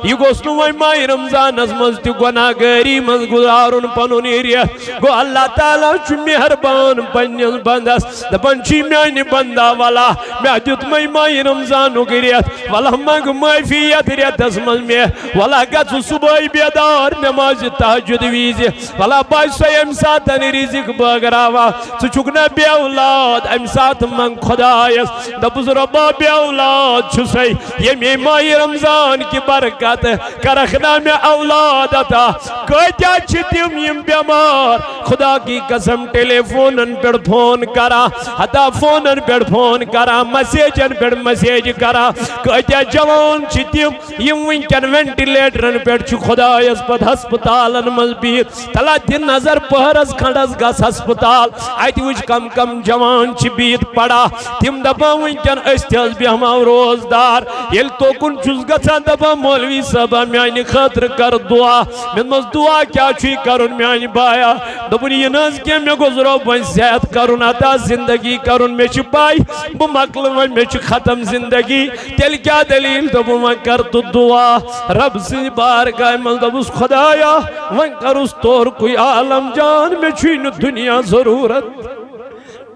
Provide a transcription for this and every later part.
یہ گوس نو ماہ رمضان مز تہ گناہ گاری مز گزارن پنن ریت گو اللہ تعالیٰ چھ مہربان پنس بندس دپان چھ میانہ بندہ ولا مے دیت ماہ رمضان ریت ولا منگ معافی یت ریتس مز مے ولا گژھ صبح بیدار نماز تہجد ویز ولا بچ سا ام سات رزق بٲگراوا ژٕ چھُکھ نا بے اولاد ام سات منگ خدایس دپس ربا بے اولاد چھُسے ییٚمے ماہ رمضان کی برکت کرکھ نا مے اولاد عطا کۭتیاہ چھِ تِم یِم بیمار خدا کی قسم ٹیلی فونن پہ فون کرا حتا فونن پہ فون کرا میسیجن پہ میسیج کرا کۭتیاہ جوان چھِ تِم یِم ونکٮ۪ن وینٹِلیٹرن پہ چھِ خدایس پتہٕ ہسپتالن منٛز بِہِتھ تلا دِ نظر پہرس کھنڈس گژھ ہسپتال اتہِ وٕچھ کم کم جوان چھِ بِہِتھ پڑا تِم دپان ونکٮ۪ن أسۍ تہِ حظ بیٚہمو روزدار ییٚلہِ توکُن چھُس گژھان دپان مولوی صٲبا میانہِ خٲطرٕ کر دعا مےٚ دوٚپمس دعا کیٛاہ چھُے کرُن میانہِ بایا دوٚپُن یہِ نہٕ حظ کینٛہہ مےٚ گوٚژھ رۄب وۄنۍ صحت کرُن عطا زندگی کرُن مےٚ چھِ پاے بہٕ مۄکلہٕ وۄنۍ مےٚ چھِ ختم زندگی تیٚلہِ کیٛاہ دلیٖل دوٚپُن وۄنۍ کر تہٕ دعا رب سٕنٛدِ بارگاہہِ منٛز دوٚپُس خدایا وۄنۍ کرُس تورکُے عالم جان مےٚ چھُے نہٕ دُنیا ضروٗرت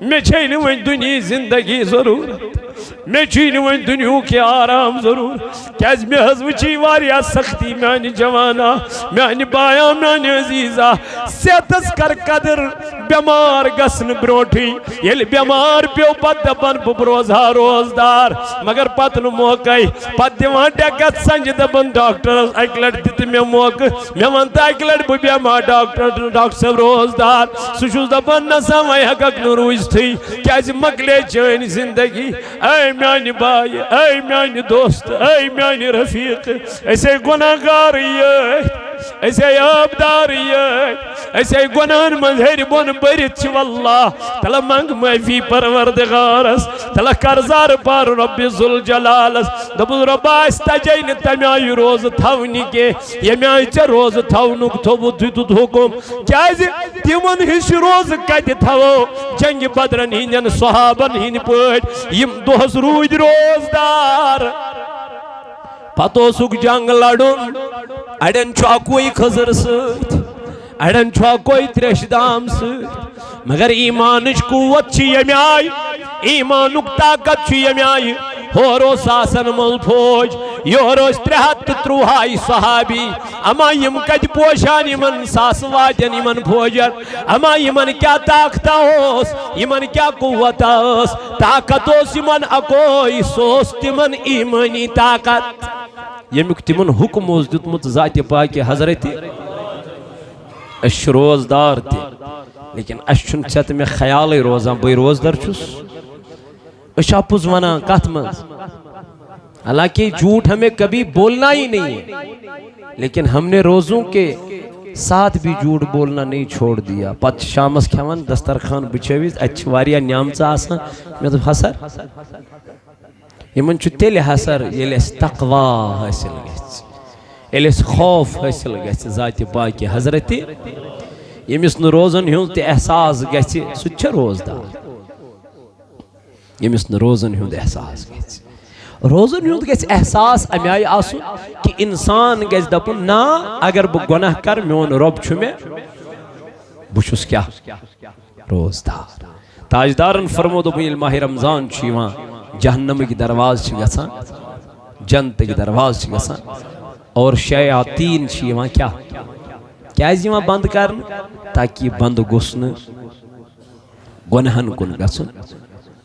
مےٚ چھے نہٕ وۄنۍ دُنیہِچ زندگی ضروٗرت مےٚ چھُے نہٕ وۄنۍ دُنیہُک یہِ آرام ضروٗرت کیٛازِ مےٚ حظ وٕچھے واریاہ سختی میانہِ جوانا میانہِ بایا میانہِ عزیٖزا صحتس کر قدر بیمار گژھنہٕ برونٹھٕے ییٚلہِ بیمار پیوٚو پتہٕ دپان بہٕ روزہا روزدار مگر پتہٕ نہٕ موقعے پتہٕ دِوان ٹٮ۪کتھ سنجہِ دپان ڈاکٹرس اکہِ لٹہِ دِ تہٕ مےٚ موقعہٕ مےٚ وَن تہٕ اکہِ لٹہِ بہٕ بیٚہمہٕ ڈاکٹر صٲب روزدار سُہ چھُس دپان نسا وۄنۍ ہٮ۪ککھ نہٕ روٗزتھٕے کیٛازِ مۄکلے چٲنۍ زندگی اے میانہِ باے اے میانہِ دوست اے میانہِ رفیق أسے گۄناہ گار یٲتۍ أسے آبدار یٲتۍ أسے گۄناہن منٛز ہیٚرِ بۄن بٔرِتھ چھِ واللہ تلا منگ معافی پروردگارس تلا کرزار پار رب ذوالجلالس دوٚپُس رۄبا اَسہِ تجے نہٕ تمہِ آیہِ روزٕ تھاونہِ کینٛہہ ییٚمہِ آیہِ ژےٚ روزٕ تھاونُک تھوٚوُتھ دیُتُتھ حُکُم کیٛازِ تِمن ہِش روزٕ کتہِ تھاوو جنگہِ بدرن ہِنٛدٮ۪ن صحابن ہِنٛدۍ پٲٹھۍ یِم دۄہس روٗدۍ روزدار پتہٕ اوسُکھ جنگ لڑُن اڑٮ۪ن چھُ اکوے خضر سۭتۍ اڑٮ۪ن چھُ اکوے تریشہِ دام سۭتۍ مگر ایمانٕچ قوت چھِ ییٚمہِ آیہِ ایمانُک طاقت چھُ ییٚمہِ آیہِ ہور اوس آسن منٛز فوج یورٕ ٲسۍ 313 صحابی اما یِم کتہِ پوشان یِمن ساسہٕ وادٮ۪ن یِمن فوجن اما یِمن کیٛاہ طاقتا اوس یِمن کیٛاہ قوتا ٲس طاقت اوس یِمن اکوے سُہ اوس تِمن ایمٲنی طاقت ییٚمیُک تِمن حُکم اوس دیُتمُت ذاتِ پاکہِ حضرتِ أسۍ چھِ روزدار تہِ لیکن اَسہِ چھُنہٕ ژےٚ تہٕ مےٚ خیالٕے روزان بٕے روزدر چھُس أسۍ چھِ اپُز ونان کتھ منٛز حالانکہ جھوٹ ہمیں کبھی بولنا ہی نہیں ہے لیکن ہم نے روزوں کے ساتھ بھی جھوٹ بولنا نہیں چھوڑ دیا پتہٕ شامس کھٮ۪وان دسترخوان بچھٲوِتھ اتہِ چھِ واریاہ نعمژٕ آسان مےٚ دوٚپ حسر یِمن چھُ تیٚلہِ حسر ییٚلہِ اَسہِ تقوا حٲصِل گژھِ ییٚلہِ اَسہِ خوف حٲصِل گژھِ ذاتِ پاکہِ حضرتِ ییٚمِس نہٕ روزن ہُنٛد تہِ احساس گژھِ سُہ تہِ چھُ روزدار ییٚمِس نہٕ روزن ہُنٛد احساس گژھِ روزن ہُنٛد گژھِ احساس امہِ آیہِ آسُن کہِ اِنسان گژھِ دپُن نا اگر بہٕ گۄناہ کرٕ میون رۄب چھُ مےٚ بہٕ چھُس کیٛاہ روزدار تاجدارن فرمو دوٚپُن ییٚلہِ ماہِ رمضان چھُ یِوان جہنمٕکۍ دروازٕ چھِ گژھان جنتٕکۍ دروازٕ چھِ گژھان اور شیاطیٖن چھِ یِوان کیٛازِ یِوان بنٛد کرنہٕ تاکہِ یہِ بنٛد گوٚژھ نہٕ گۄناہن کُن گژھُن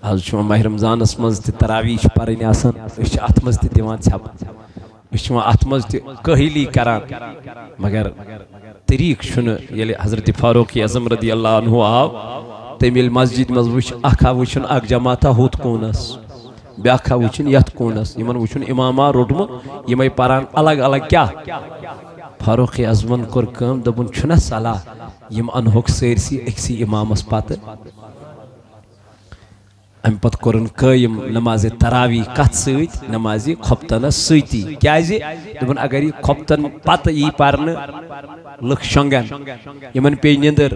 آز چھُ یِوان ماہِ رمضانس منٛز تہِ تراویح چھِ پرٕنۍ آسان أسۍ چھِ اتھ منٛز تہِ دِوان ژھٮ۪پہٕ أسۍ چھِ یِوان اتھ منٛز تہِ کٲہلی کران مگر طریٖقہٕ چھُنہٕ ییٚلہِ حضرتِ فاروق اعظم رضی اللہ عنہ آو تٔمۍ ییٚلہِ مسجد منٛز وٕچھ اکھ آو وٕچھُن اکھ جماعتھا ہُتھ کوٗنس بیٛاکھ آو وٕچھُن یتھ کوٗنس یِمن وٕچھُن اماما روٚٹمُت یِمے پران الگ الگ کیٛاہ فاروق اعظمن کوٚر کٲم دوٚپُن چھُنہ صلاح یِم انہوکھ سٲرسٕے أکسٕے امامس پتہٕ امہِ پتہٕ کوٚرُن قٲیِم نمازِ تراویح کتھ سۭتۍ نمازِ خۄفتنس سۭتی کیٛازِ دوٚپُن اگر یہِ خۄفتن پتہٕ یی پرنہٕ لکھ شنگن یمن پی نیندر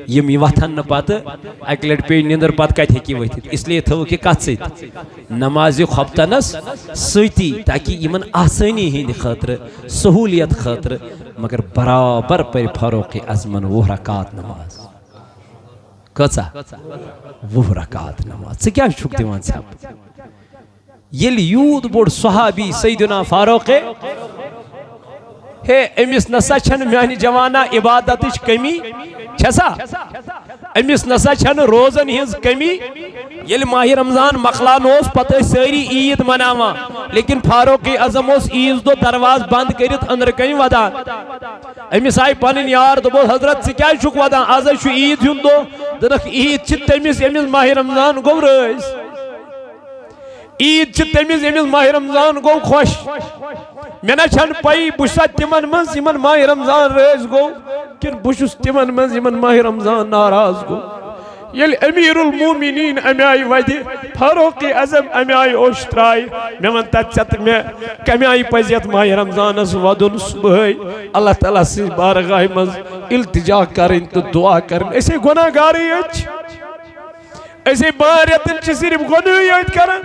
یم وتھن نہ پتہ اکہ لٹ پی نیندر پتہ کت ہیکی ورتھت اس لیے تھو کہ کت ست نماز خفتنس ستی تاکہ یمن آسانی ہند خاطر سہولیت خاطر مگر برابر پر فاروق اعظمن 20 رکعت نماز کچا 20 رکعت نماز کیا چھک دیوان صاحب یل یود بوڑ صحابی سیدنا فاروق ہے امس نسا چھن میانی جوانا عبادتش کمی چھسا امس نسا چھن روزن ہز کمی یل ماہ رمضان مقلان اس پتہ ساری عید مناوا لیکن فاروق اعظم اس عید دو دروازہ بند کرت اندر کہیں ودان امس آئی پنن یار دبو حضرت سے کیا چھک ودان آز چھو عید ہن دو دنک عید چھ تمس امس ماہ رمضان گو رئیس عید چھ تمس امس ماہ رمضان گو خوش میں نہ چھن پائی بشا تمن منز یمن ماہ رمضان رئیس گو کن بشس تمن منز یمن ماہ رمضان ناراض گو یل امیر المومنین امی آئی ودی فاروق اعظم امی آئی اوشترائی میں من تچت میں کمی آئی پزیت ماہ رمضان اس ودن صبحی اللہ تعالیٰ سے بارگاہ مز التجا کریں تو دعا کریں ایسے گناہ گاری اچھ ایسے باریتن چی صرف گناہیت کریں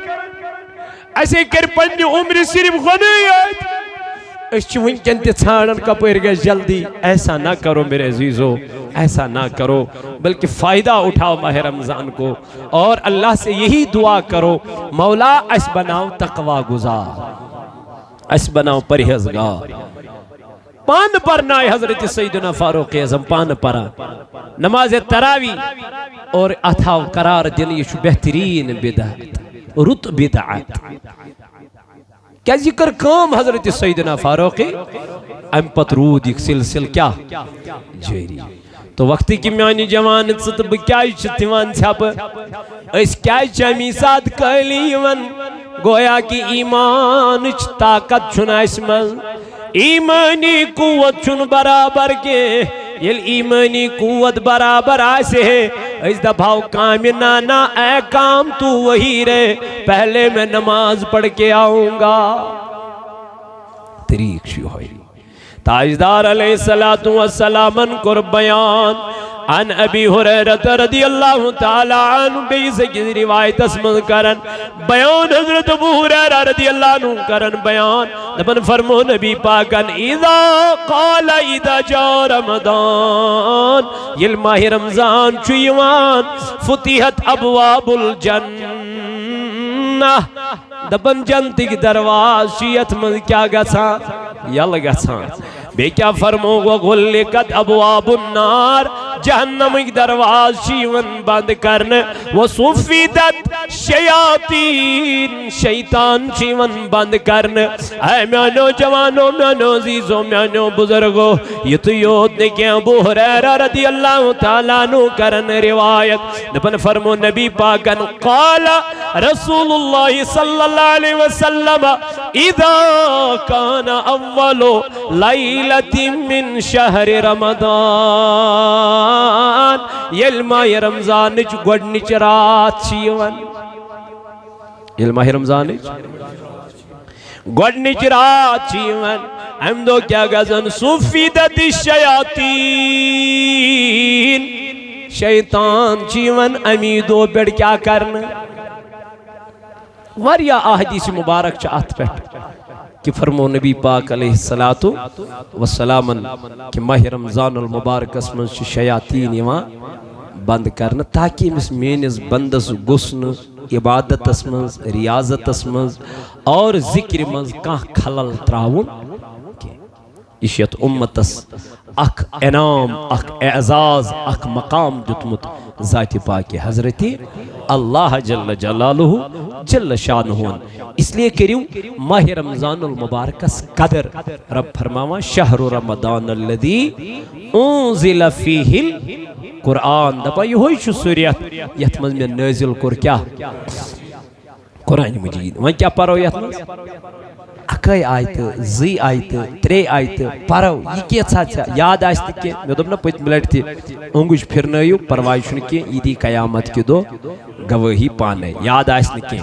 ایسے کر پنی عمر صرف گناہیت اس چی ونکن تی ژھانڈن کپر گئے جلدی ایسا نہ کرو میرے عزیزو ایسا نہ کرو بلکہ فائدہ اٹھاؤ ماہ رمضان کو اور اللہ سے یہی دعا کرو مولا اس بناؤ تقوی گزار اس بناؤ پرہیزگار پان پرنا ہے حضرت سیدنا فاروق اعظم پان پرا نماز تراوی اور اتھاو قرار دن یہ بہترین بدعت رت بدعت کیا ذکر کام حضرت سیدنا فاروق ام پترود ایک سلسل کیا جیری تو وقتی کی میانی جوان ستب کیا چتیوان چھپ اس کیا چمی ساتھ کلی من گویا کی ایمان طاقت چھنا اس من ایمانی قوت چھن برابر کے یل ایمانی قوت برابر آسے ہے اس دفعہ کامنانا اے کام تو وہی رہے پہلے میں نماز پڑھ کے آؤں گا طریق شو ہوئی تاجدار علیہ السلام کر بیان عن ابی حریرہ رضی اللہ تعالی عنہ بیسے کی روایت اسمد کرن بیان حضرت ابو حریرہ رضی اللہ عنہ کرن بیان نبن فرمو نبی پاکن اذا جا رمضان یل ماہ رمضان چویوان فتحت ابواب الجنہ دبن جنتی کی درواز شیعت من کیا گسان یل گسان بے کیا فرمو وغلقت ابواب النار جہنم کی درواز شیون بند کرنے وصفیدت شیاطین شیطان شیون بند کرنے اے میانو جوانو میانو عزیزو میانو بزرگو یہ تو یود نے کیا ابو حریرہ رضی اللہ تعالیٰ عنہ کرن روایت نبن فرمو نبی پاکن قال رسول اللہ صلی اللہ علیہ وسلم اذا کان اولو لیلت من شہر رمضان یل ماہ رمضان گوڑنچ رات شیون یل ماہ رمضان گوڑنچ رات شیون ہم دو کیا گزن صفیدت الشیاطین شیطان شیون امیدو بیڑ کیا کرنا وریا احادیث مبارک چاہت پیٹ کہ فرمو نبی پاک علیہ السلام کہ ماہ رمضان المبارک اسمن شیاطین یوان بند کرنا تاکہ اس مینز بندس گسن عبادت اسمن ریاضت اسمن اور ذکر منز کان خلل تراؤن اشیت امتس اک انعام اک اعزاز اک مقام جتمت ذات پاک حضرت اللہ جل جلالہ جل شانہ اس لیے کریو ماہ رمضان المبارکس قدر رب فرماوا شہر رمضان الذی انزل فیہ القرآن دپا یہ ہوئی چھو سوریت یتمز میں نازل کر کیا قرآن مجید وہاں کیا پڑھو یتمز اکائی آیت زی آیت ترے آیت پڑھو یہ کیا چھا یاد آئیستے کہ میں دوبنا پوچھ ملیٹ تھی انگوش پھرنائیو پروائشن کی عیدی قیامت کی دو گواہی پانے یاد آسن کی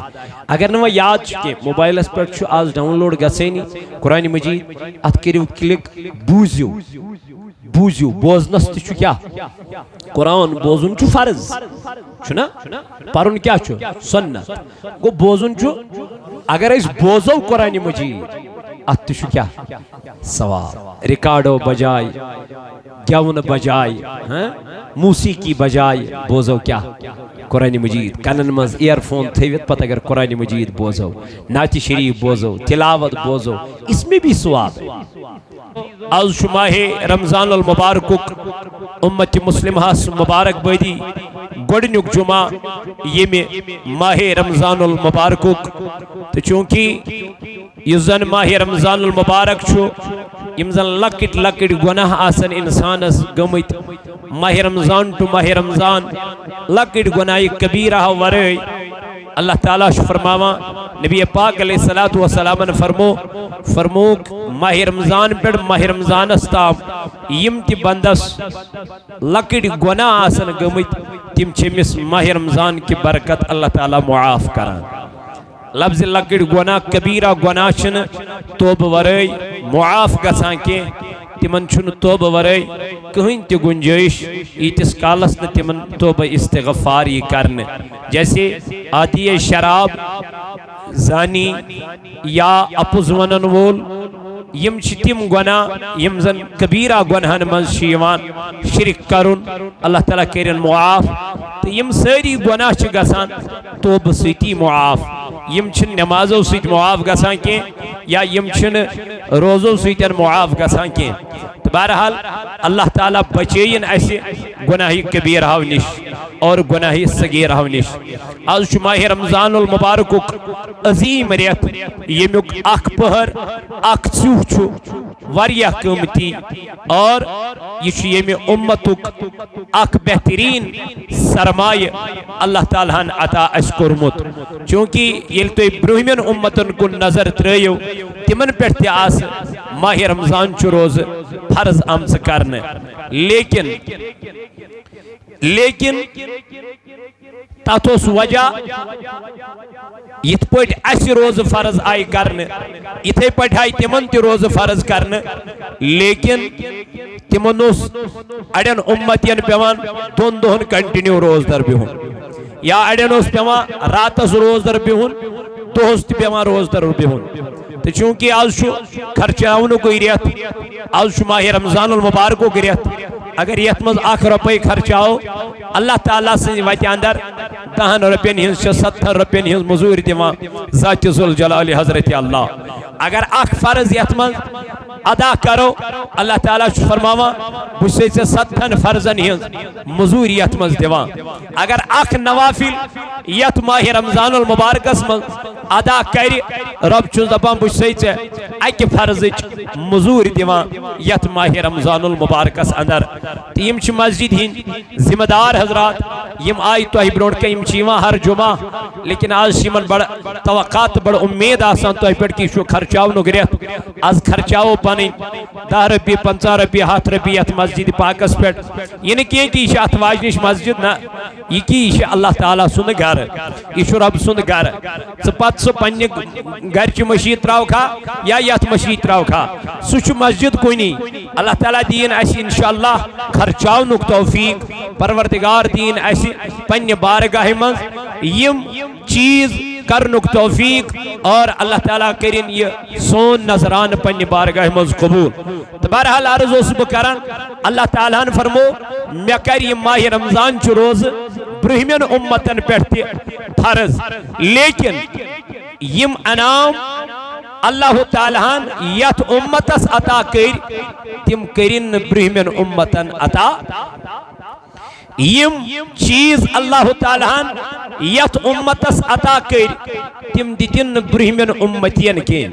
اگر نو یاد کی موبائلس پر چھو آز ڈاؤن لوڈ گسینی قرآن مجید ات کریو کلک بوزیو بوزیو بوزنس تچو کیا قرآن بوزن چھو فرض چھنا پرن کیا چھو سنت گو بوزن چھو اگر اس بوزو قرآن مجید ات تچو کیا ثواب ریکارڈو بجائے گیون بجائے موسیقی بجائے بوزو کیا قرآن مجید کنن مز ایئر فون تھویت پتہ اگر قرآن مجید بوزو نعت شریف بوزو تلاوت بوزو اس میں بھی ثواب ہے آز چھو ماہ رمضان المبارک امت مسلمہ مبارک بدی گوڑنیک جمعہ یہ میں ماہ رمضان المبارک تو چونکہ یہ زن ماہ رمضان المبارک چھو یم زن لکٹ لکٹ گناہ آسن انسانس گمت ماہ رمضان تو ماہ رمضان لکٹ گناہ کبیرہ ورے اللہ تعالیٰ فرماوا نبی پاک علیہ السلام فرموک ماہ رمضان پر ماہ رمضان استام یم تی بندس لکٹ گناہ آسن گمت تم چمس ماہ رمضان کی برکت اللہ تعالیٰ معاف کران لفظ لکٹ گناہ کبیرہ گناہ چھن توب ورے معاف گسان کے تمن چھن توب ورے کہیں تی گنجائش ایتس کالس نے تمن توب استغفاری کرنے جیسے آدھی شراب زانی یا اپوز ونن وول یم چھ تم گناہ یم زن کبیرہ گناہن من شیوان شرک کرن اللہ تعالیٰ کرن معاف تو یم ساری گناہ چھ گسان توب سیتی معاف یم چھن نمازو سیت معاف گسان کے یا یم چھن روزو سیتن معاف گسان کے تو بہرحال اللہ تعالیٰ بچین ایسے گناہی کبیرہ نش اور گناہی صغیرہ نش آج چھو ماہ رمضان المبارک عظیم ریت یمیک اک پہر اک چوہ چھو واریہ قیمتی اور یہ چھو یمی امتک اک بہترین سرمایہ اللہ تعالیٰ نے عطا اس کرمت چونکہ یہ تو برہمین امتن کو نظر ترائیو تمن پیٹھتے آس ماہ رمضان چھو روز فرض آمز کرنے لیکن تاتوس وجہ یت پوٹ اس روز فرض آئی کرنے اتھے پڑھائی تمن تی روز فرض کرنے لیکن تمن اس اڑین امتین پیوان دون دہن کنٹینیو روز در بیہن یا اڑین اس پیوان راتس روز در بیہن دوست پیوان روز در بیہن تو چونکہ آج چھو خرچاؤنو کو ریت آج چھو ماہ رمضان المبارکو کی ریت اگر یہ اتمز آخر روپے خرچاؤ اللہ تعالیٰ سے ویتی اندر 10 روپین ہنس سے 70 روپین ہنس مزور دیوان ذات ذوالجلال حضرت اللہ اگر آخ فرض یہ اتمز ادا کرو اللہ تعالیٰ چھو فرماوا بجھے سے 70 فرضن ہنس مزور یہ اتمز دیوان اگر آخ نوافل یت ماہ رمضان المبارک اسمز ادا کری رب چھو زبان بجھے سے ایک فرض مزور دیوان یت ماہ رمضان المبارک اس اندر یم چھ مسجد ہن ذمہ دار حضرات یم آئی تو ہی برونڈ کے یم چیوان ہر جمعہ لیکن آج شیمن بڑا توقعات بڑا امید آسان تو ہی پیٹ کی شو خرچاو نو گریت از خرچاو پانی 10 روپی 50 روپی 7 روپی ات مسجد پاکس پیٹ یہ نہیں کہیں کہ یہ اتواج نش مسجد نا یہ کی یہ اللہ تعالیٰ سن گھر یہ شو رب سن گھر سپت سو پنی گھر چی مشید تراؤ کھا یا یت مشید تراؤ کھا سوچ مسجد کوئی نہیں اللہ تعالیٰ دین ایسی انشاءاللہ خرچاو نک توفیق پروردگار دین ایسی پنی بارگاہ منز یم چیز کرنک توفیق اور اللہ تعالیٰ کرن یہ سون نظران پنی بارگاہ منز قبول تو بہرحال عرض اس بکران اللہ تعالیٰ نے فرمو میں کر یہ ماہ رمضان چو روز برہمین امتن پیٹھتے فرض لیکن یم انام اللہ تعالیٰ یت امتس عطا کر تم کرن برہمین امتن عطا یم چیز اللہ تعالیٰ یت امتس عطا کر تم دیتن برہمین امتین کے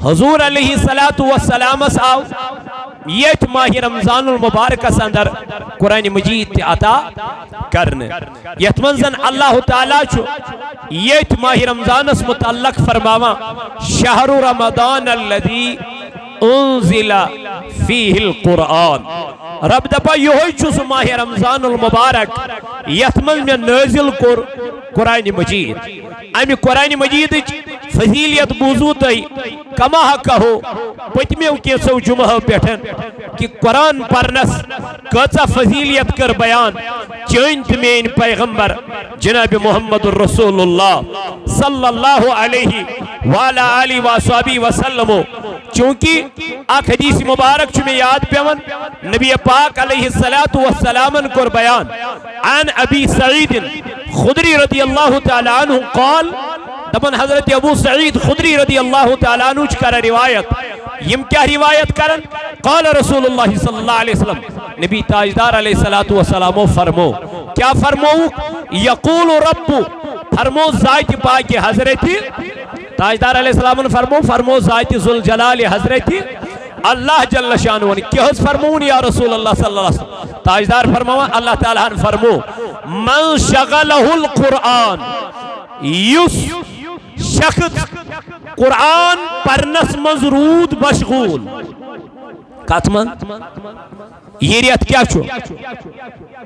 حضور علیہ السلام آو یت ماہ رمضان المبارک اندر قرآن مجید تی عطا کرنے یت منزن اللہ تعالیٰ چھو یت ماہ رمضان اس متعلق فرماوا شہر رمضان الذی انزل فیہ القرآن رب دپا یہ ہوئی چھو سو ماہ رمضان المبارک یت من میں نازل کر قرآن مجید امی قرآن مجید فضیلیت بوزو تی کما کہو پتمیو کیسو جمعہ پیٹھن کہ قرآن پرنس کچا فضیلیت کر بیان چینت مین پیغمبر جناب محمد الرسول اللہ صلی اللہ علیہ وآلہ آلہ وآلہ وسلم چونکہ آک حدیث مبارک چھ میں یاد پیون نبی پاک علیہ السلام کر بیان عن ابی سعید خدری رضی اللہ تعالیٰ عنہ قال دبن حضرت ابو سعید خدری رضی اللہ تعالیٰ عنہ چکر روایت یم کیا روایت کرن قال رسول اللہ صلی اللہ علیہ وسلم نبی تاجدار علیہ السلام فرمو کیا فرمو یقول رب فرمو ذات پاک حضرت تاجدار علیہ السلام فرمو ذات ذوالجلال حضرت اللہ جل شانہ کیا فرمون یا رسول اللہ صلی اللہ علیہ وسلم تاجدار فرمو اللہ تعالیٰ فرمو من شغلہ القرآن یس شخص قرآن پرنس مزرود مشغول کاتمن یہ ریت کیا چھو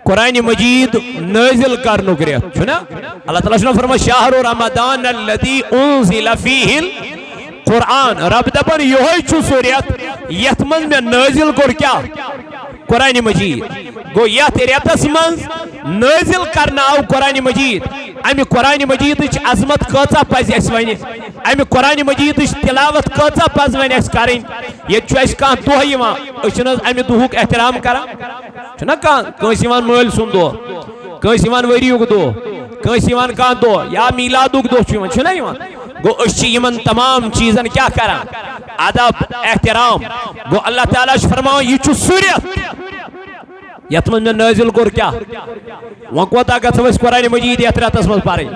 قرآن مجید نازل کرنو گریت چھونا اللہ تعالیٰ چھونا فرما شہر رمضان الذي انزل فیہ القرآن رب دبن یہوئی چھو سوریت یتمن میں نازل کر کیا قرآن مجید گو یت ریتس من نازل کرنا آو قرآن مجید امی قرآن مجید عظمت کچا پز اس ونی امی قرآن مجید تلاوت کچا پز ون اس کریں یہ چھو اس کان دو یوان اچھنز امی دوہک احترام کرا چھنا کان کنس یوان مول سن دو کنس یوان وریوک دو کنس یوان کان دو یا میلادوک دو چھو چھنا یوان گو اچھی یمن تمام چیزن کیا کرا ادب احترام گو اللہ تعالیٰ فرماؤ یہ چھو سوریت یتمن میں نازل کر کیا ون کوتا گھو اس قرآن مجید یت ریتس مز پڑھیں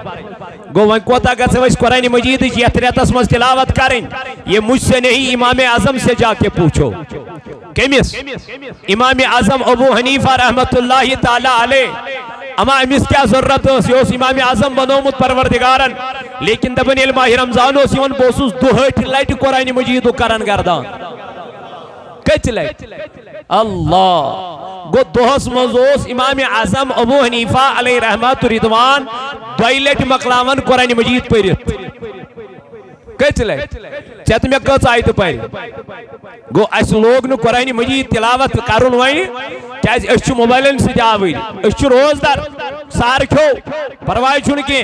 گو ون کوتا گھو اس قرآن مجید یت ریتس مز تلاوت کریں یہ مجھ سے نہیں امام اعظم سے جا کے پوچھو کیمس امام اعظم ابو حنیفہ رحمت اللہ تعالی علیہ اما امس کیا ضرورت اس امام اعظم بنومت پروردگارن لیکن دبن علمہ رمضان اس یون بوسوس دہٹ لائٹ قرآن مجید کرن گردان کچ لائٹ اللہ گو دوہس مزوس امام اعظم ابو حنیفہ علیہ رحمت رضوان دویلٹ مقلاون قرآن مجید پڑھت کچ لائٹ چیت میں کچ آئی تو پڑھ گو اس لوگ نو قرآن مجید تلاوت کرن وائن کیا اس موبائلن سے جاوئی اس روز در سار کھو پروائی چھن کے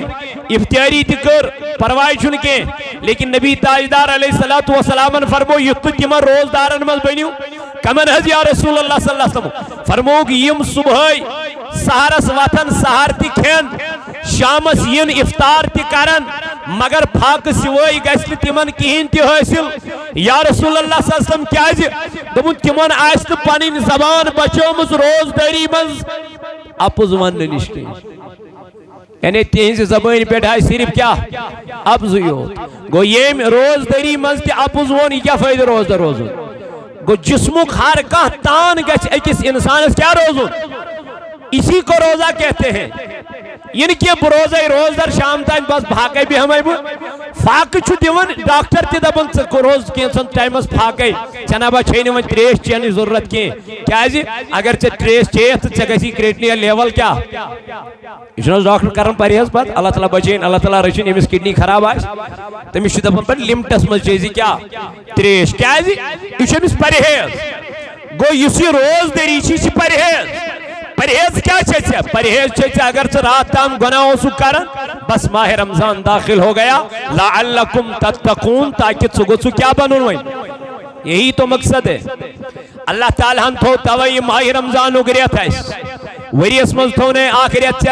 افطاری تکر پروائی چھن کے لیکن نبی تاجدار علیہ السلام فرمو یتو تیمہ روز دارن مز بنیو کمن حض یا رسول اللہ صلی اللہ علیہ وسلم فرمو کہ یم صبحی سہرس وطن سہر تی کھین شامس ین افطار تی کرن مگر پھاک سوائی گسل تیمن کہین تی حاصل یا رسول اللہ صلی اللہ علیہ وسلم کیا جی دمون تیمن آئست پانین زبان بچو مز روز داری مز اپوز ون نشتے یعنی تینز زبان پیٹھائی صرف کیا ابزیو گو یہ روز داری مز تی اپوز ون کیا فائدہ روز در روز گو جسمک ہر کا تان گچ ایکس انسان کیا روزو اسی کو روزہ کہتے ہیں یعنی کہ روزہ روز در شام تائم بس بھاگئی بھی ہمیں فاق چھو دیون ڈاکٹر تی دبن کو روز کینسن ٹائمس پھاگئی چنابا چھینی ون تریش چینی ضرورت کی کیا ہے جی اگر چھ تریش چیت تو چگسی کریٹنی لیول کیا اشنوز ڈاکٹر کرن پریز بات اللہ تعالیٰ بچین اللہ تعالیٰ رچین امیس کڈنی خراب آئیس تمیش چھو دبن پر لمٹس مز چیزی کیا تریش کیا ہے جی اش امیس پریز گو یسی روز دری چی پریز پرہیز کیا چیزے پرہیز چیزے اگر سے رات تام گناہوں سو کرن بس ماہ رمضان داخل ہو گیا لعلکم تتقون تاکہ سگو کیا بنوئی یہی تو مقصد ہے اللہ تعالیٰ ہم تو توائی ماہ رمضان اگریت ہے وری اسمز تونے آخریت سے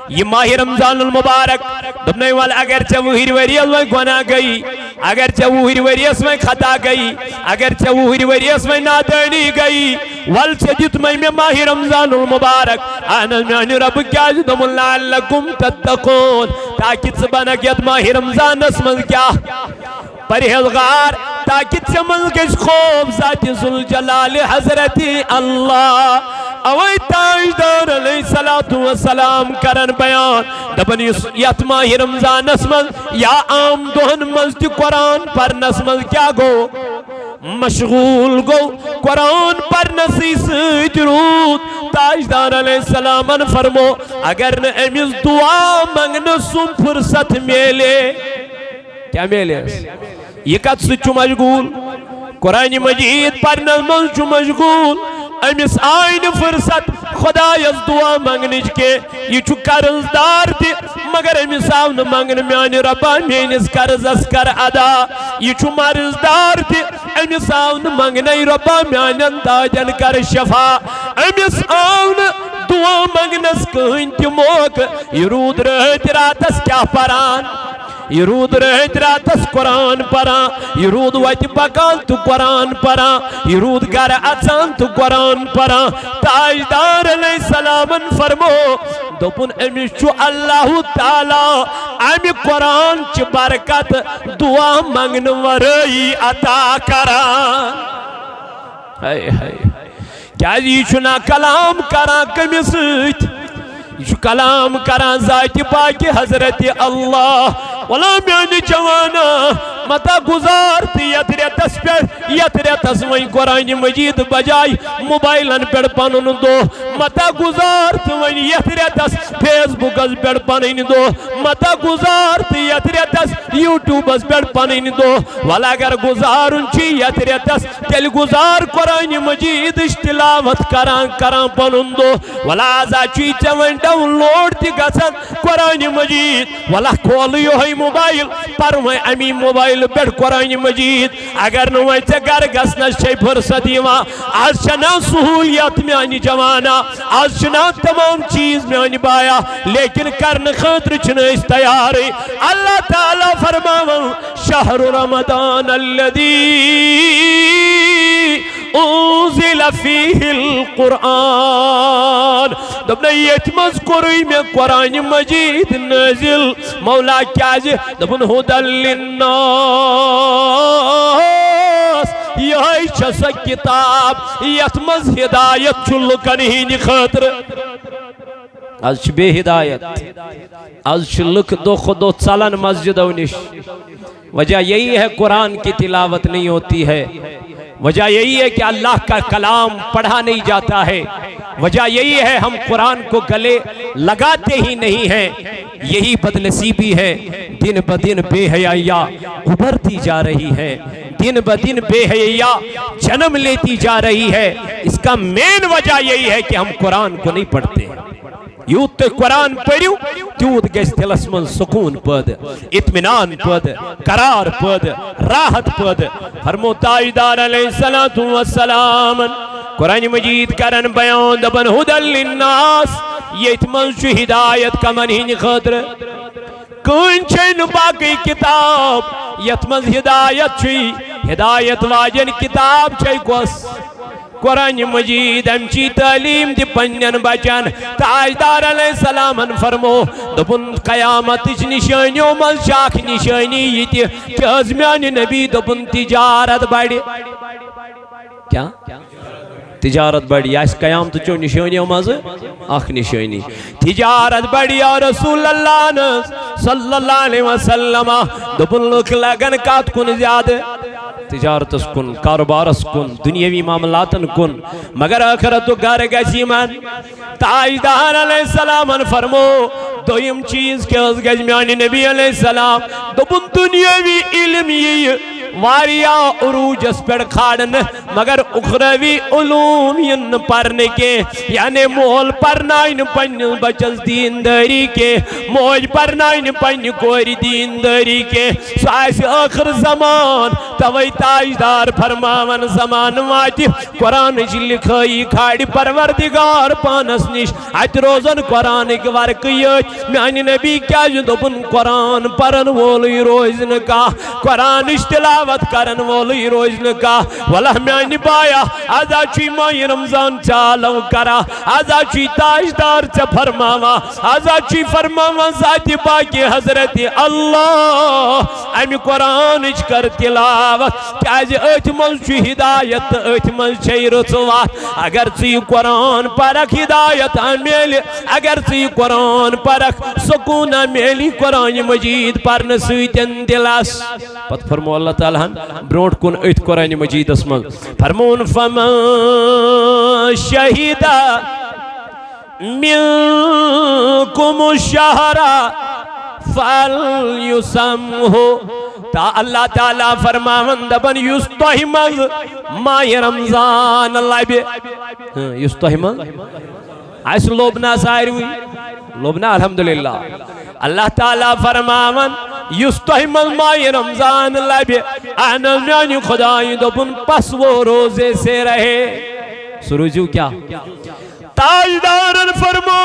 یہ ماہ رمضان المبارک دبنے والا اگر چوہر وریس میں گناہ گئی اگر چوہر وریس میں خطا گئی اگر چوہر وریس میں نادانی گئی والسجد میں ماہ رمضان المبارک آنا میں رب کیا جدم لعلکم تتقون تاکہ سبنکیت ماہ رمضان اسمز کیا پرہیزگار تاکہ سمجھ کس خوف ذات ذوالجلال حضرت اللہ اوی تاجدار علیہ السلام کرن بیان دبن یت ماہ رمضان اسمز یا عام دہن مز تی قرآن پر نسمز کیا گو مشغول گو قرآن پرنسی سۭتۍ روٗد تاجدار علیہ السلامن فرمو اگر نہ أمِس دعا منگنہٕ سُنٛد فرصت میلے کیا میلے یہ کت سۭتۍ چھُ مشغول قرآن مجید پرنس منٛز چھُ مشغول أمِس آیہِ نہٕ فرصت خدایس دعا منگنٕچ کینٛہہ یہِ چھُ قرض دار تہِ مگر أمِس آو نہٕ منگنہٕ میانہِ رۄبا میٲنِس قرضس کر ادا یہِ چھُ مرض دار تہِ أمِس آو نہٕ منگنے رۄبا میانٮ۪ن دادٮ۪ن کر شفا أمِس آو نہٕ دعا منگنس کٕہٕنۍ تہِ موقعہٕ یہِ روٗد رٲتۍ راتس کیٛاہ پران یہ رود رہت راتس قرآن پران یہ رود وت پکان تو قرآن پران یہ رود گر اچان تو قرآن پران تاجدار علیہ السلامن فرمو دوپن امس چھو اللہ تعالی امی قرآن چھ برکت دعا منگن ورئی عطا کران ہائے ہائے کیا یہ چھنا کلام کران کمی سۭتۍ یہ چھُ کلام کران ذات پاک حضرت اللہ ولا میانی جوانا متا گزار تھی یت ریتس پر یت ریتس وین قرآن مجید بجائی موبائلن پر پنن دو متا گزار تھی وین یت ریتس فیس بکس پر پنن دو متا گزار تھی یت ریتس یوٹیوبس پر پنن دو والا اگر گزارن چی یت ریتس تیل گزار قرآن مجید تلاوت کران پنن دو والا آزا چی چون ڈاؤن لوڈ تی گسن قرآن مجید والا کھول ہوئی موبائل پر میں امی موبائل پر قرآن مجید اگر نوائے تے گر گسنس چھے فرصت یوان آج چھنا سہولیت میں آنی جوانا آج چھنا تمام چیز میں آنی بایا لیکن کرن خطر چھنا اس تیاری اللہ تعالیٰ فرماؤں شہر رمضان الذی انزل فیہ القرآن دبنا یتمز قرآن میں قرآن مجید نازل مولا کیا جی دبن ہدل للناس یہ چھسا کتاب یتمز ہدایت چلکن ہی نخطر آج چھ بے ہدایت آج چھ لک دو خودو چلن مسجد و نش وجہ یہی ہے قرآن کی تلاوت نہیں ہوتی ہے وجہ یہی ہے کہ اللہ کا کلام پڑھا نہیں جاتا ہے وجہ یہی ہے ہم قرآن کو گلے لگاتے ہی نہیں ہیں یہی بدنصیبی ہے دن بدن بے حیاء ابھرتی جا رہی ہے دن بدن بے حیاء جنم لیتی جا رہی ہے اس کا مین وجہ یہی ہے کہ ہم قرآن کو نہیں پڑھتے یوت تو قرآن پڑھیو تیوت گیس دلس من سکون پد اطمینان پد قرار پد راحت پد فرمو تاجدار علیہ السلام قرآن مجید کرن بیان دبن ہدل للناس یہ من چو ہدایت کمن ہی خطر کون چھن باقی کتاب یت من ہدایت چھی ہدایت واجن کتاب چھے کوس قرآن مجید امچی تعلیم دی پنین بچن تاجدار علیہ السلام فرمو دبن قیامت نشانیوں من شاک نشانی یہ تھی کہ ازمیان نبی دبن تجارت بڑی کیا؟ تجارت بڑی اس قیامت چو نشانیوں من اخ نشانی تجارت بڑی یا رسول اللہ صلی اللہ علیہ وسلم دبن لوگ لگن کات کن زیادہ تجارت کن کاروبار کن دنیاوی معاملات کن مگر آخرت تو گھر گیسی من تاجدار علیہ السلام فرمو دویم چیز کے از گجمیانی نبی علیہ السلام دبن دنیاوی علم یہ واریا عروج اس پر کھاڑن مگر اخروی علوم ین پرنے کے یعنی مول پرنائن پن بچس دینداری کے موج پرنائن پن کوری دینداری کے سائس آخر زمان توی تاجدار فرماون زمان واتی قرآن جی لکھائی کھاڑی پروردگار پانس نش آج روزن قرآن کے ورقیت میانی نبی کیا جو دبن قرآن پرن وولی روزن کا قرآن اشتلاوت کرن وولی روزن کا واللہ میانی بایا آزا چی مائی رمضان چالو کرا آزا چی تاجدار چا فرماوا آزا چی فرماوا ذاتی باقی حضرت اللہ امی قرآن اچ کر تلاوت کیاز ایت من چی ہدایت ایت من چی رسوات اگر چی قرآن پرک ہدایت میلی اگر چی قرآن پرک سکون میلی قرآن مجید پرن سویتن دلاس پت فرمو اللہ تعالی تعالیٰ برونٹ کن ات قرآن مجید اسمل فرمون فمن شہید منکم الشہر فلیصمہ تا اللہ تعالیٰ فرماون دبن یستحمل ماہ رمضان لبہ یستحمل اس لوبنا ساروی لوبنا الحمدللہ اللہ تعالیٰ فرماون یستحمل ماہ رمضان لبہ انا میانی خدای دبن پس وہ روزے سے رہے سروجو کیا تاجدارن فرمو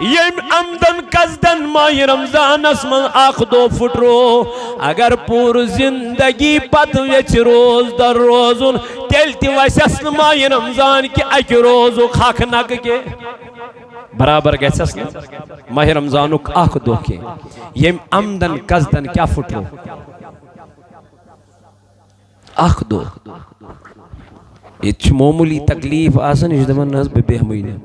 یم عمدن قصدن ماہ رمضان اسمن اخ دو پھٹرو اگر پور زندگی پت ویچ روز در روزن تیل تی ویسن ماہ رمضان کی اک روزو خاک نگ کے برابر گیسن ماہ رمضانک اخ دو کے یم عمدن قصدن کیا پھٹرو اخ دو یہ معمولی تکلیف آسن یہ دپان نہ بے ہمین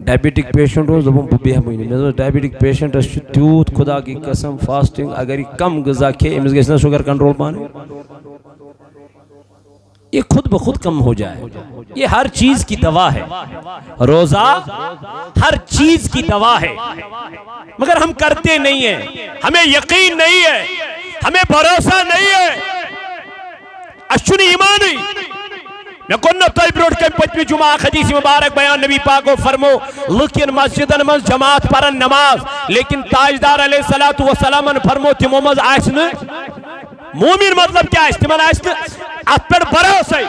ڈائبیٹک پیشنٹ روز دپان بے ہمین میں ڈائبیٹک پیشنٹ اس تیوت خدا کی قسم فاسٹنگ اگر یہ کم غذا کھے امس گژھِ نا شوگر کنٹرول پانے یہ خود بخود کم ہو جائے یہ ہر چیز کی دوا ہے روزہ ہر چیز کی دوا ہے مگر ہم کرتے نہیں ہیں ہمیں یقین نہیں ہے ہمیں بھروسہ نہیں ہے اشنی ایمان ہوئی میں کنہ توی بروٹ کم پتمی جمعہ حدیث مبارک بیان نبی پاک و فرمو لکن مسجدن من جماعت پرن نماز لیکن تاجدار علیہ السلام فرمو تمو مز آسن مومن مطلب کیا ہے تمن آسن ات پر بھروسہ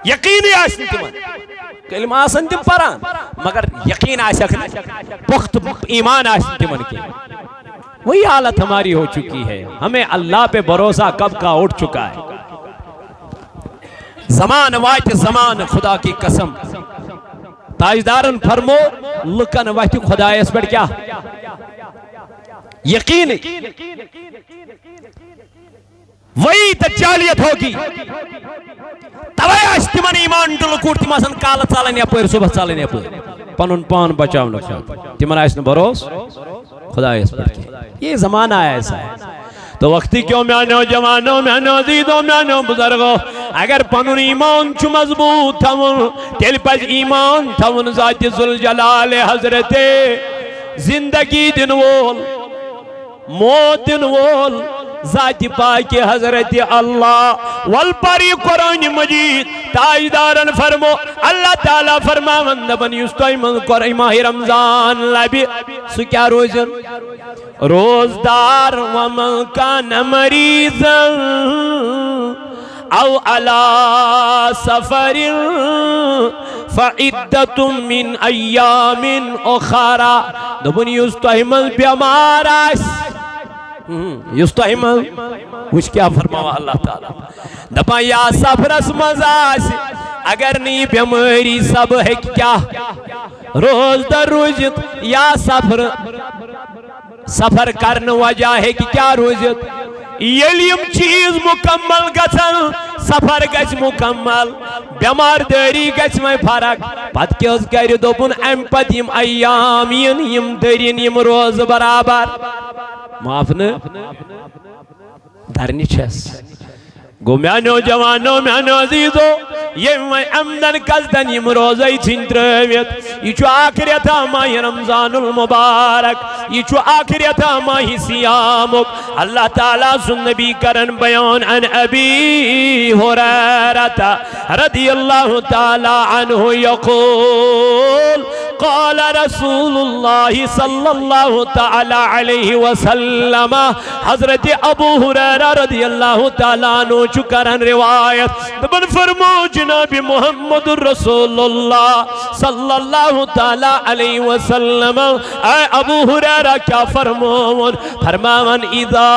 یقینی آسن تمن کلمہ آسن تم پران مگر یقین آسن پخت ایمان آسن تمن کی وہی حالت ہماری ہو چکی ہے ہمیں اللہ پہ بھروسہ کب کا اٹھ چکا ہے زمان وائٹ زمان خدا کی قسم تاجدارن فرمو لکن وائٹ خدا اس پر کیا یقین وہی دجالیت ہوگی توی اشتمن ایمان دلکوٹ تیماسن کالت سالن یا پیر صبح سالن یا پیر پنن پان بچاؤ نکھا تیمن آئیسن بروس خدا اس پر کیا یہ زمانہ ایسا ہے تو وقتی کیوں میانو جوانو میانو عزیزو میانو بزرگو اگر پنن ایمان چو مضبوط تھون تیل پس ایمان تھون ذات ذوالجلال حضرت زندگی دن وول موت دن وول ذات پاک حضرت اللہ والپری قرآن مجید تاجدارن فرمو اللہ تعالیٰ فرماون دبن یستیمن قرآن ماہ رمضان لبی سو کیا روزن روزدار ومن کان مریضا او علی سفر فعدت من ایام اخرى دبن یستیمن بیمار آس یستحمل وچ کیا فرماوا اللہ تعالیٰ دپا یا سفرس مزاس اگر نی بیماری سب ہے کیا روز در روزت یا سفر کرن وجہ ہے کیا روزت یلیم چیز مکمل گژھن سفر گژھِ مکمل بیمار داری گژھِ میں فرق پت کیاز کرِ دوپن ام پت یم ایام یم درین یم روز برابر معاف نہ دھرنی چھس گو میانو جوانو میانو عزیزو یم عمدن قصدن یم روزی چھن ترویت یہ چھو آخریتا ماہ رمضان المبارک یہ چھو آخریتا ماہ سیامک اللہ تعالیٰ سن نبی کرن بیان عن ابی حریرت رضی اللہ تعالیٰ عنہ یقول قال رسول اللہ صلی اللہ تعالیٰ علیہ وسلم حضرت ابو حریرہ رضی اللہ تعالیٰ عنہ چکرن روایت دبن فرمو جناب محمد رسول اللہ صلی اللہ تعالیٰ علیہ وسلم اے ابو حریرہ کیا فرمون فرماون اذا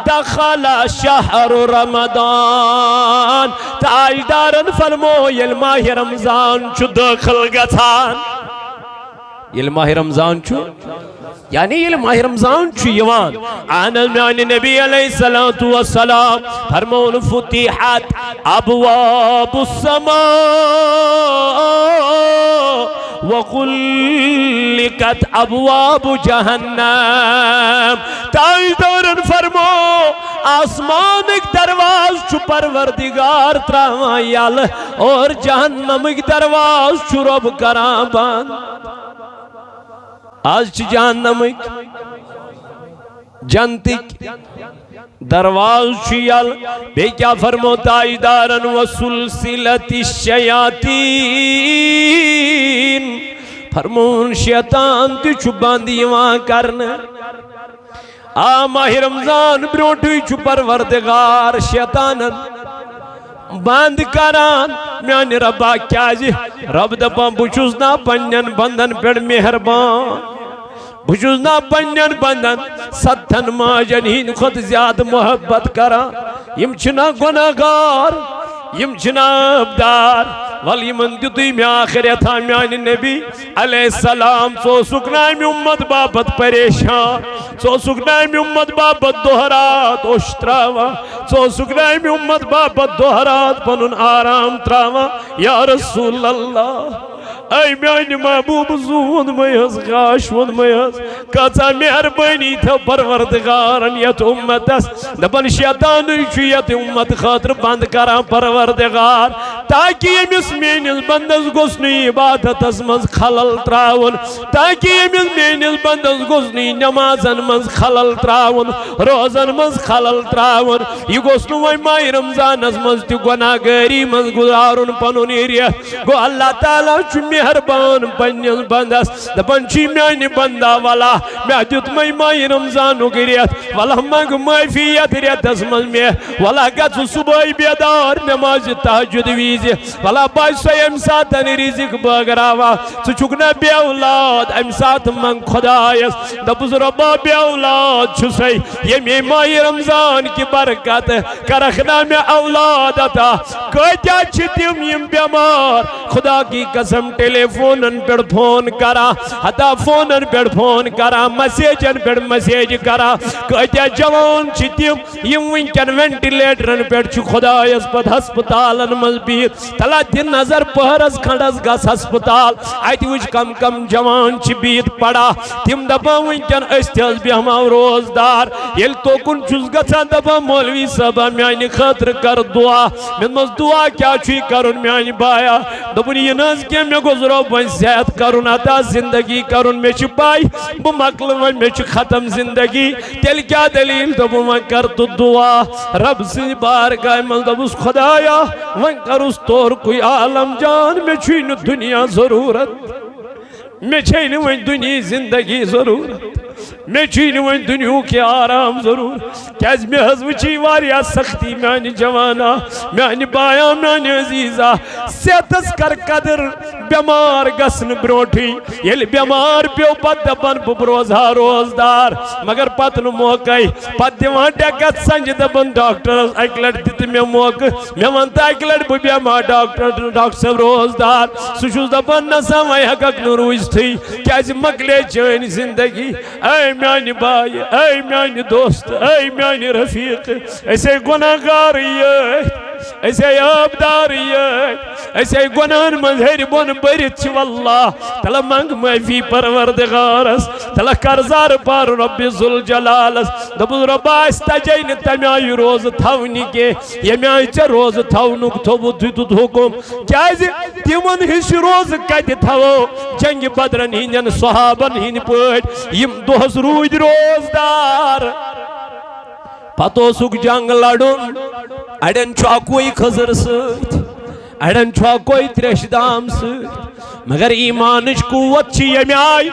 دخل شہر رمضان تاجدارن فرمو یل ماہ رمضان چو داخل گتان یل ماہ رمضان چو یعنی یہ ماہ رمضان چھو یوان آنا میان نبی علیہ السلام فرمون فتحت ابواب السماء وَغُلِّقَتْ أَبْوَابُ جَهَنَّمْ تاجدارن فرمو آسمانک درواز چھو پروردگار تراوان یال اور جہنمک درواز چھو رب کران بند آج چھ جہنمک جنتک درواز چھیال بے کیا فرمو تاجدارن وَسُلْسِلَتِ الشَّيَاطِينَ فرمون شیطان تی چھو باندی وہاں کرنا ماہ رمضان بروٹوی چھو پروردگار شیطانن باند کران میانی ربا کیا جی رب دپان بچوز نا پنین بندن پیڑ مہربان بچوز نا پنین بندن ستھن ماجن ہین خود زیاد محبت کران یم چھنا گناہگار یم چھنا ابدار ولی من دیتوی میں آخریت میانی نبی علیہ السلام سو سکنائی میں امت بابت پریشان سو سکنائی میں امت بابت دوہرات اشتراوا سو سکنائی میں امت بابت دوہرات پنن آرام تراوا یا رسول اللہ اے میانی محبوب زون میز غاشون میز کتا مہربانی تھا پروردگارن یت امت اس دبن شیطان چیت امت خاطر بند کران پروردگار تاکہ یمس مینس بندس گسنی عبادت اس منز خلل تراون تاکہ یمس مینس بندس گسنی نمازن منز خلل تراون روزن منز خلل تراون یہ گسنو وی ماہ رمضان اس منز تی گناہ گاری منز گزارن پنون ایریا گو اللہ تعالیٰ چو مہربان پنیس بندس دپن چی میانی بندہ والا میں دیت میں ماہ رمضان گریت والا منگ معافیت ریت اس منز میں والا گت صبح بیدار نماز تحجد ویزی والا بائی سوئی امساتن رزق بگراوا سو چکنا بی اولاد امسات من خدایس دبز ربا بی اولاد چھسائی یہ میں ماہ رمضان کی برکت کرخنا میں اولاد آتا کتیا چھتیم یم بیمار خدا کی قسم ٹیلے فونن پر فون کرا حتا فونن پر فون کرا مسیجن پر مسیج کرا کتیا جوان چھتیم یم ونکن وینٹیلیٹرن پر چھ خدایس پت ہسپتالن مزبیر تلا دن نظر پہرز کھنڈز گس ہسپتال آئیتی وچ کم کم جوان چھ بیت پڑا تیم دبا ونکن استیز بیہما روزدار یل تو کن چوز گتا دبا مولوی صاحبہ میانی خاطر کر دعا من مز دعا کیا چھوئی کرن میانی بایا دبنی یہ ناز کیا میں گزرو بن صحت کرن عطا زندگی کرن میں چھ پائی بمقل میں چھ ختم زندگی تیل کیا دلیل دبو من کر تو دعا رب سے بارگاہ من دبوس خدایا من کر اس طور کوئی عالم جان میں چھوئی دنیا ضرورت میں چھوئی نوین دنیا زندگی ضرورت میں چھوئی وین دنیو کے آرام ضرور کیاز میں حضوچی واریا سختی میانی جوانا میانی بایا میانی عزیزہ سیتس کر قدر بیمار گسن بروٹھی یل بیمار پیو پت دبن ببروزہ روزدار مگر پت نو موقعی پت دیوان ڈیکت سنج دبن ڈاکٹر اکلٹ دیتی میں موقع میں وانتا اکلٹ بیمار ڈاکٹر صاحب روزدار سوچوز دبن نسا وی حقق نروز تھی کیاز مکلے چین زندگی اے میانی بائی اے میانی دوست اے میانی رفیق ایسے گناہگار یہ ایسے عابدار یہ ایسے گناہن مظہر بون برت چھ واللہ تلا منگ معافی پروردگارس تلا کرزار پار رب ذوالجلالس دبو ربا استجین تمیائی روز تھونی کے یمیائی چا روز تھونک تھوبو دیتو حکم کیازی تیمن ہش روز کتی تھو جنگ بدرن ہینین صحابن ہین پوٹ یم دوہس روید روزدار پتو سک جنگ لڑن اڑن چاکوئی خزر سیت اڑن چاکوئی تریشدام سیت مگر ایمانش قوت چی یمیائی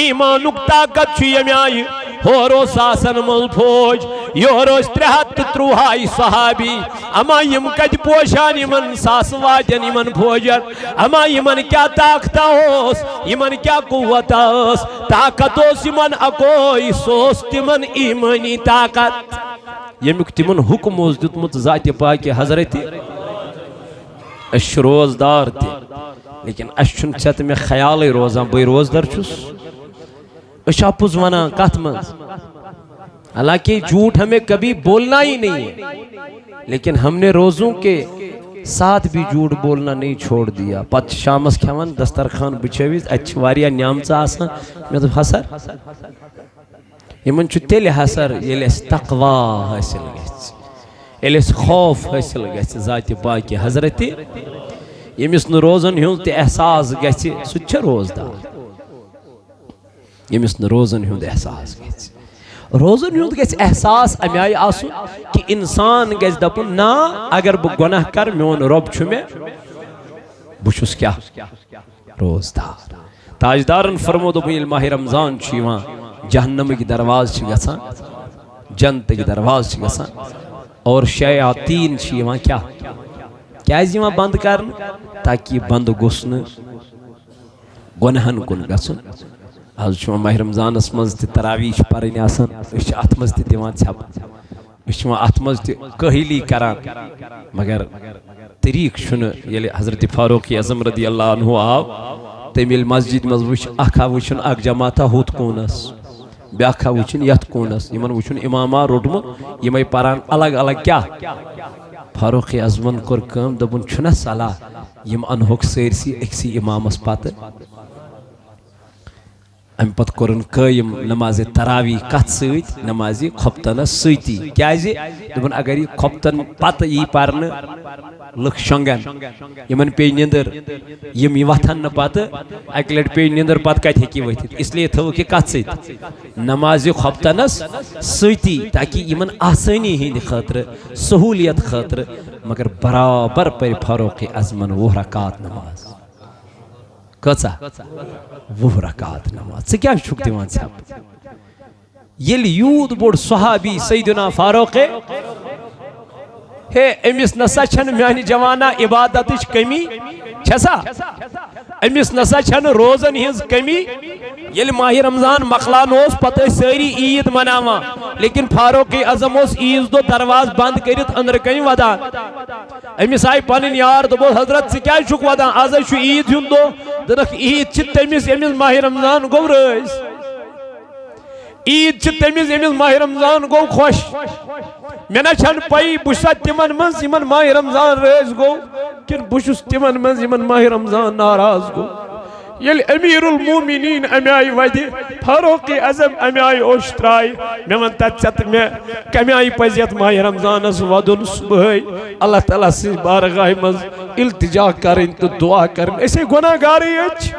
ایمانک طاقت چی یمیائی ہورو ساسن مل پوج یورو استرہت تروہائی صحابی اما یم کج پوشان یمن ساس واجن یمن پوجن اما یمن کیا طاقت ہوس یمن کیا قوت ہوس طاقت ہوس یمن اکوئی سوس تمن ایمانی طاقت یمیک تمن حکم اوس دیتمت ذات پاک حضرت اش روزدار تی لیکن اش چھن چھت میں خیال روزان بھئی روزدار چھس اش اپوز ونا کات منز حالانکہ جھوٹ ہمیں کبھی بولنا ہی نہیں ہے لیکن ہم نے روزوں کے ساتھ بھی جھوٹ بولنا نہیں چھوڑ دیا. پت شامس کھیوان دسترخان بچھویت اتھ واریاہ نعمت آسان. میں دوپ حسر یمن چھ تیل حسر یل اس تقوا حاصل گژھِ یل اس خوف حاصل گژھِ ذات پاک حضرت یمس نہ روزن ہُنٛد تہِ احساس گژھِ سُہ تہِ چھُ روزدار. یمس نہ روزن ہُنٛد احساس گژھِ روزن ہُنٛد گژھِ احساس امہِ آیہِ آسُن کہ انسان گژھِ دپُن نا اگر بہٕ گۄناہ کر میون رۄب چھُ مےٚ بہٕ چھُس کیٛاہ روزدار. تاجدارن فرمو دوٚپُن ییٚلہِ ماہِ رمضان چھُ یِوان جہنمٕکۍ درواز چھِ گژھان جنتٕکۍ درواز چھِ گژھان اور شیاطیٖن چھِ یِوان کیٛازِ یِوان بنٛد کرنہٕ تاکہ یہِ بنٛد گوٚژھ نہٕ گۄناہن کُن گژھُن. آز چھُ ماہِ رمضانس منٛز تہِ تراویح چھِ پرٕنۍ آسان أسۍ چھِ اتھ منٛز تہِ دِوان ژھٮ۪پہٕ أسۍ چھِ وۄنۍ اتھ منٛز تہِ کٲہلی کران مگر طریٖقہٕ چھُنہٕ ییٚلہِ حضرت فاروق اعظم رضی اللہ عنہ آو تٔمۍ ییٚلہِ مسجد منٛز وٕچھ اکھ آو وٕچھُن اکھ جماعتہ ہُتھ کوٗنس بیٛاکھ آو وٕچھُن یتھ کوٗنس یِمن وٕچھُن اماما روٚٹمُت یِمے پران الگ الگ کیٛاہ. فاروق اعظمن کوٚر کٲم دوٚپُن چھُنہ صلاح یِم انہوکھ سٲرسٕے أکسٕے امامس پتہٕ. امہِ پتہٕ کوٚرُن قٲیِم نمازِ تراویح کتھ سۭتۍ نمازِ خۄفتنس سۭتی کیٛازِ دوٚپُن اگر یہِ خۄفتن پتہٕ یی پرنہٕ لُکھ شۄنٛگن یِمن پیٚیہِ نِندٕر یِم وۄتھن نہٕ پتہٕ اکہِ لٹہِ پیٚیہِ نِندٕر پتہٕ کتہِ ہیٚکہِ یہِ ؤتھِتھ اسلیے تھٲوٕکھ یہِ کتھ سۭتۍ نمازِ خۄفتنس سۭتی تاکہ یِمن آسٲنی ہٕنٛدِ خٲطرٕ سہوٗلیت خٲطرٕ مگر برابر پرِ فاروق اعظمن 20 رکعات نماز. کۭژاہ 20 رکعات نماز. ژٕ کیٛاہ چھُکھ دِوان ژھٮ۪پہٕ ییٚلہِ یوٗت بوٚڑ صحابی سیدنا فاروق ہے أمِس نسا چھنہٕ میانہِ جوانا عبادتٕچ کمی چھسا أمِس نسا چھنہٕ روزن ہٕنٛز کمی. ییٚلہِ ماہِ رمضان مۄکلان اوس پتہٕ ٲسۍ سٲری عیٖد مناوان لیکن فاروق اعظم اوس عیٖذ دۄہ درواز بنٛد کٔرِتھ أنٛدرٕ کَنہِ ودان. أمِس آیہِ پنٕنۍ یار دوٚپُس حضرت ژٕ کیٛازِ چھُکھ ودان آز حظ چھُ عیٖد ہُنٛد دۄہ. دوٚپُکھ عیٖد چھِ تٔمِس ییٚمِس ماہِ رمضان گوٚو رٲزۍ عیٖد چھِ تٔمِس ییٚمِس ماہِ رمضان گوٚو خۄش. مےٚ نہ چھنہٕ پَیی بہٕ چھُسا تِمن منٛز یِمن ماہِ رمضان رٲزۍ گوٚو کِنہٕ بہٕ چھُس تِمن منٛز یِمن ماہِ رمضان ناراض گوٚو. ییٚلہِ أمیٖر الموٗمِنیٖن اَمہِ آیہِ وَدِ فاروق اعظم اَمہِ آیہِ اوٚش ترٛایہِ مےٚ وَن تَتہِ ژےٚ تہٕ مےٚ کَمہِ آیہِ پَزِ یَتھ ماہِ رمضانس وَدُن صُبحٲے اللہ تعالیٰ سٕنٛزِ بارگاہہِ منٛز التجا کَرٕنۍ تہٕ دُعا کَرٕنۍ. أسے گۄناہ گارٕے یٲتۍ چھِ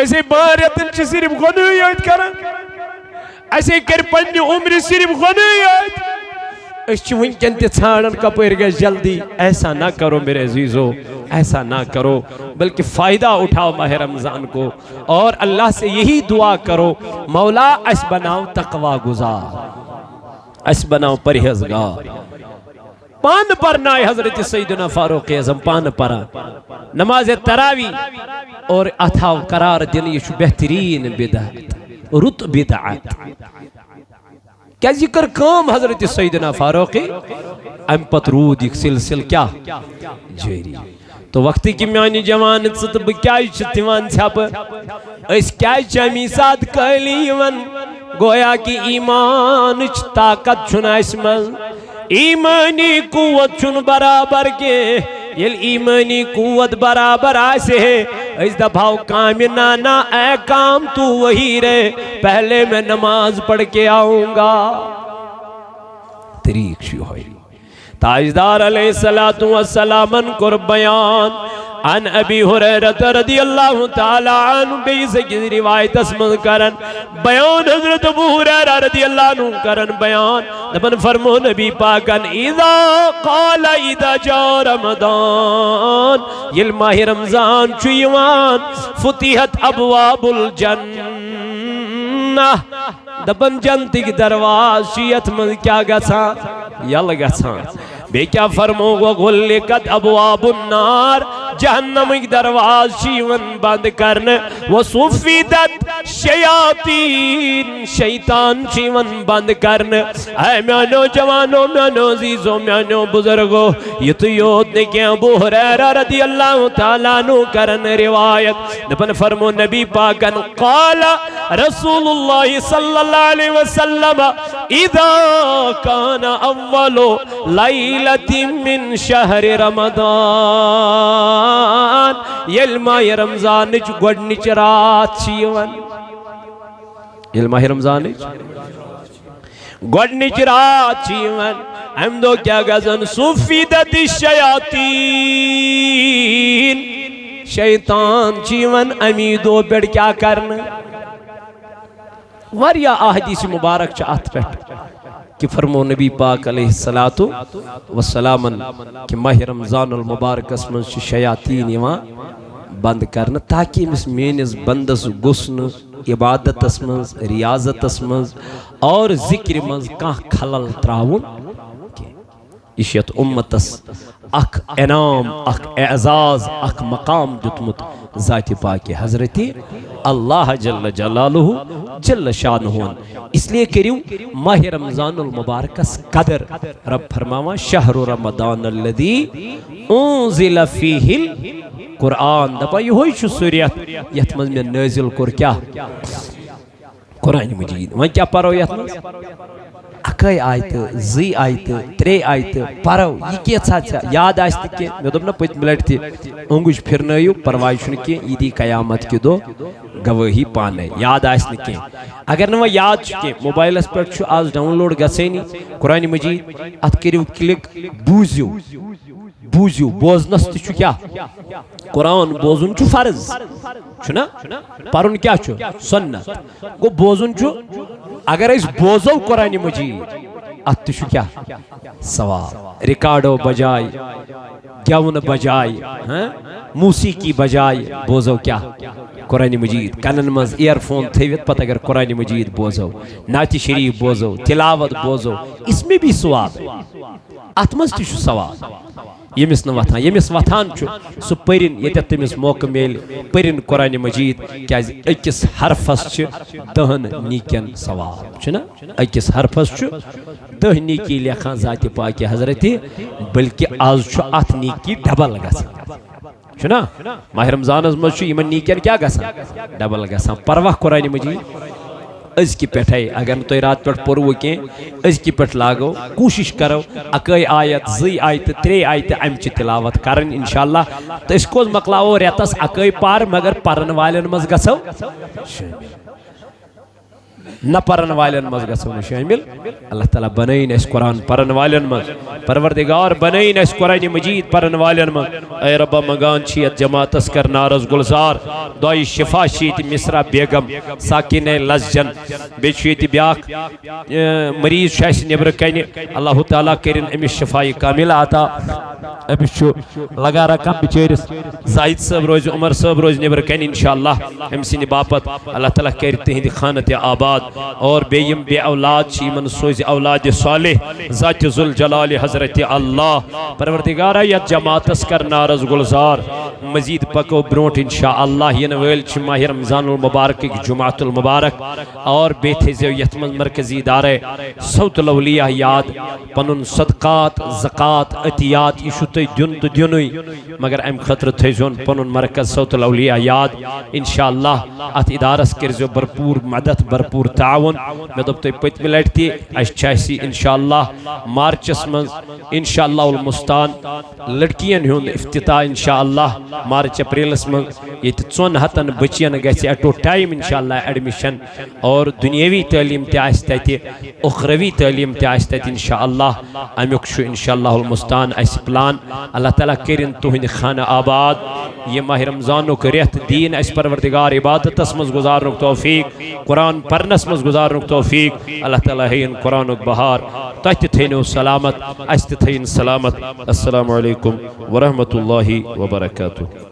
أسے بہن رٮ۪تن چھِ صرف گۄنہٕے یٲتۍ کران اسے کر پننہِ عمرِ صرف گۄنہٕے یٲتۍ. أسۍ چھِ وٕنکٮ۪ن تہِ ژھانڈان کپٲرۍ گژھِ جلدی. ایسا نہ کرو میرے عزیزو ایسا نہ کرو بلکہ فائدہ اٹھاؤ ماہ رمضان کو اور اللہ سے یہی دعا کرو مولا اس بناؤ تقوی گزار اس بناؤ پرہیزگار. پان پرنا حضرت سیدنا فاروق اعظم پان پرا نماز تراویح اور اتھاو قرار دن یہ چھُ بہترین بدعت رت بدعت. کیٛازِ یہِ کٔر کٲم حضرت سیدنا فاروق امہِ پتہٕ روٗد یہِ سلسل کیٛاہ جٲری. تو وقتہٕ کہِ میانہِ جوان ژٕ تہٕ بہٕ کیٛازِ چھِ دِوان ژھٮ۪پہٕ أسۍ کیٛازِ چھِ امی ساتہٕ کٲہلی یِوان گویا کہِ ایمانٕچ طاقت چھُنہٕ اَسہِ منٛز ایمانی قوت چھُنہٕ برابر کینٛہہ. ییٚلہِ ایمانی قوت برابر آسہِ ہے أسۍ دپہاو کامہِ نانا اے کام تو وہی رہے پہلے میں نماز پڑھ کے آؤں گا. طریق چھُ یِہوٚے. تاجدار علیہ الصلوۃ والسلام کوٚر بیان عن ابی ہریرہ رضی اللہ تعالی عنہ بیٚیِس أکِس روایتس منٛز کرن بیان حضرت ابو ہریرہ رضی اللہ عنہ کرن بیان دپن فرمو نبی پاکن اذا جاء رمضان ییٚلہِ ماہِ رمضان چھُ یِوان فتحت ابواب الجنہ دپن جنتٕکۍ درواز چھِ یتھ منٛز کیٛاہ گژھان یلہٕ گژھان. بیٚیہِ کیٛاہ فرمو وغلقت ابواب النار جہنمک درواز چیون بند کرنے وصفیدت شیاطین شیطان چیون بند کرنے اے میانو جوانو میانو عزیزو میانو بزرگو یہ تو یود نے کیا ابو ہریرہ رضی اللہ تعالیٰ عنہ کرن روایت دپن فرمو نبی پاکن قال رسول اللہ صلی اللہ علیہ وسلم اذا کان اول لیلت من شہر رمضان یل ماہ رمضان گوڑنچ رات چیون یل ماہ رمضان گوڑنچ رات چیون ہم دو کیا گزن صفیدت الشیاطین شیطان چیون امیدو بیڑ کیا کرنا وریا احادیث مبارک چاہت پیٹ کہ فرمو نبی پاک علیہ السلام کہ ماہ رمضان المبارک اسمن شیاطین یوان بند کرنا تاکہ مس مینس بندس گسن عبادت اسمن ریاضت اسمن اور ذکر من کان خلل تراون اشیت امتس اخ انعام اخ اعزاز اخ مقام دتمت ذات پاک حضرت اللہ جل جلالہ جل شانہ اس لیے کریو ماہ رمضان المبارکس قدر رب فرماوا شہر رمضان الذی انزل فیہ القرآن دپا یہ ہوئی چھو سوریت یت مز میں نازل کر کیا قرآن مجید وہاں کیا پڑھو یت مز اکائی آیت زی آیت ترے آیت پڑھو یہ کیا چھا یاد آستے کہ میں دوبنا پویت ملٹ تھی انگوش پھرنائیو پروائشن کی ایدی قیامت کی دو گواہی پانے یاد آستے کہ اگر نو یاد چکے موبائل اس پر چھو آج ڈاؤن لوڈ گسینی قرآن مجید ات کریو کلک بوزیو بوزنس تشو کیا قرآن بوزن چھو فرض چھنا پرون کیا چھو سنت گو بوزن چھو اگر اس بوزو قرآن مجید ات تشو کیا ثواب ریکارڈو بجائی گیون بجائی موسیقی بجائی بوزو کیا قرآن مجید کنن مز ایئر فون تھیوت پتہ اگر قرآن مجید بوزو نعت شریف بوزو تلاوت بوزو اس میں بھی ثواب اتمز تشو ثواب یمس نواتان یمس واتان چھو سو پرین یتت تمس موقع میل پرین قرآن مجید کیاز اکس حرفس چھ دہن نیکن ثواب چھنا اکس حرفس چھ دہ نیکی لکھان ذات پاک حضرت بلکہ آز چھو ات نیکی ڈبل گسان چھنا ماہ رمضان از مز چھو یمن نیکن کیا گسان ڈبل گسان پرواہ قرآن مجید از کی پیٹھ ہے اگر تو رات پیٹھ پرو کی از کی پیٹھ لاگو کوشش کرو اکائی آیت زی آیت ترے آیت امچ تلاوت کرن انشاءاللہ تو اس کو مقلاو ریتس اکائی پار مگر پرن والن مز گسو نہ پرن والن مز گسو شامل اللہ تعالیٰ بنائین اس قرآن پرن والن مز پروردگار بنائین اس قرآن مجید پرن والن مز اے رب مگان چیت جماعت اسکر نارز گلزار دعائی شفا شیت مصرہ بیگم ساکین لزجن بیچویت بیاک مریض شایس نبر کینی اللہ تعالیٰ کرن امیش شفائی کامل آتا امیش چھو لگا رکھا بچیرس زاہد صاحب روز عمر صاحب روز نبر کینی انشاءاللہ ہمسین باپت اللہ تعالیٰ کرتے ہیں خانت آباد اور بیم بے اولاد چیمن سوز اولاد صالح ذات ذوالجلال حضرت اللہ پروردگارہ یا جماعت اسکر نارز گلزار مزید پکو برونٹ انشاءاللہ یہ نویل چھ ماہ رمضان المبارک جمعۃ المبارک اور بیٹھے زیو یتمن مرکزی دارے صوت الاولیاء یاد پنن صدقات زکاة عطیات یہ شتے دن تو دنوی مگر ام خطر تھیزون پنن مرکز صوت الاولیاء یاد انشاءاللہ ات ادارس کرزو برپور مدد برپور تعاون میں دبتے پت ملیٹ تھی اس چاہیسی انشاءاللہ مارچس من انشاءاللہ المستان لڑکین ہون افتتاح انشاءاللہ مارچ اپریلس من یہ تون ہتن بچین گیسی اٹو ٹائم انشاءاللہ ایڈمیشن اور دنیاوی تعلیم تیاستے تھی اخروی تعلیم تیاستے تھی انشاءاللہ امیکشو انشاءاللہ المستان ایسی پلان اللہ تعالیٰ کرن توہن خانہ آباد یہ ماہ رمضانو کریت دین اس پروردگار عبادت اسمز گزارنک توفیق قرآن پرنس مز گزارنک توفیق اللہ تعالیٰ ہین قرآنک بہار تحت تھینو سلامت است تھین سلامت السلام علیکم ورحمت اللہ وبرکاتہ